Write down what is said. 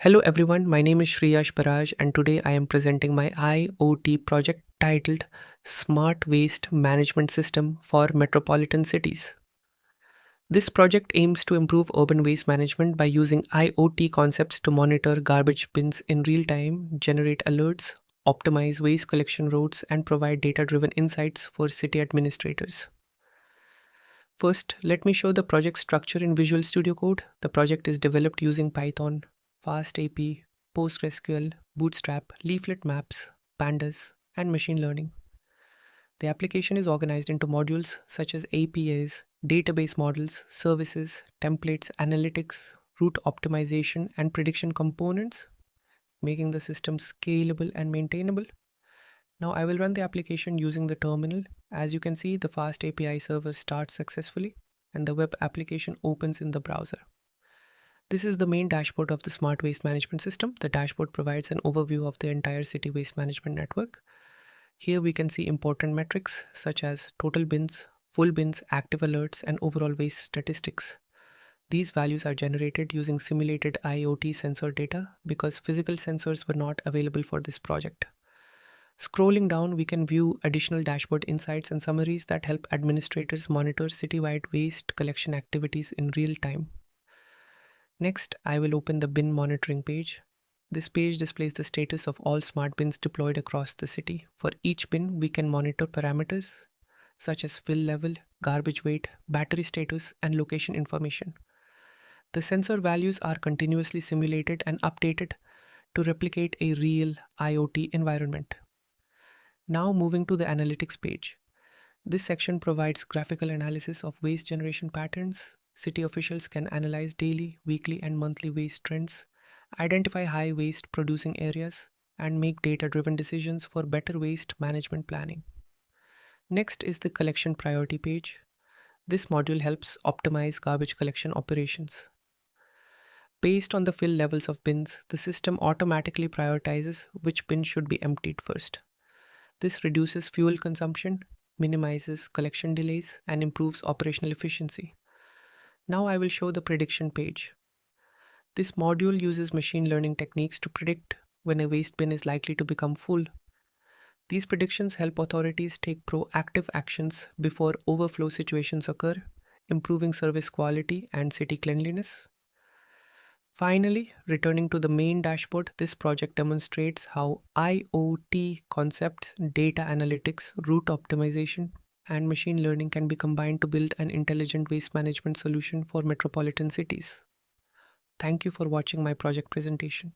Hello everyone, my name is Shreyash Baraj and today I am presenting my IoT project titled Smart Waste Management System for Metropolitan Cities. This project aims to improve urban waste management by using IoT concepts to monitor garbage bins in real time, generate alerts, optimize waste collection routes, and provide data driven insights for city administrators. First, let me show the project structure in Visual Studio Code. The project is developed using Python, FastAPI, PostgreSQL, Bootstrap, leaflet maps, Pandas, and machine learning. The application is organized into modules such as APIs, database models, services, templates, analytics, route optimization, and prediction components, making the system scalable and maintainable. Now I will run the application using the terminal. As you can see, the Fast API server starts successfully and the web application opens in the browser. This is the main dashboard of the Smart Waste Management System. The dashboard provides an overview of the entire city waste management network. Here we can see important metrics such as total bins, full bins, active alerts, and overall waste statistics. These values are generated using simulated IoT sensor data because physical sensors were not available for this project. Scrolling down, we can view additional dashboard insights and summaries that help administrators monitor citywide waste collection activities in real time. Next, I will open the bin monitoring page. This page displays the status of all smart bins deployed across the city. For each bin, we can monitor parameters such as fill level, garbage weight, battery status, and location information. The sensor values are continuously simulated and updated to replicate a real IoT environment. Now moving to the analytics page. This section provides graphical analysis of waste generation patterns. City officials can analyze daily, weekly, and monthly waste trends, identify high waste producing areas, and make data driven decisions for better waste management planning. Next is the collection priority page. This module helps optimize garbage collection operations. Based on the fill levels of bins, the system automatically prioritizes which bin should be emptied first. This reduces fuel consumption, minimizes collection delays, and improves operational efficiency. Now I will show the prediction page. This module uses machine learning techniques to predict when a waste bin is likely to become full. These predictions help authorities take proactive actions before overflow situations occur, improving service quality and city cleanliness. Finally, returning to the main dashboard, this project demonstrates how IoT concepts, data analytics, route optimization, and machine learning can be combined to build an intelligent waste management solution for metropolitan cities. Thank you for watching my project presentation.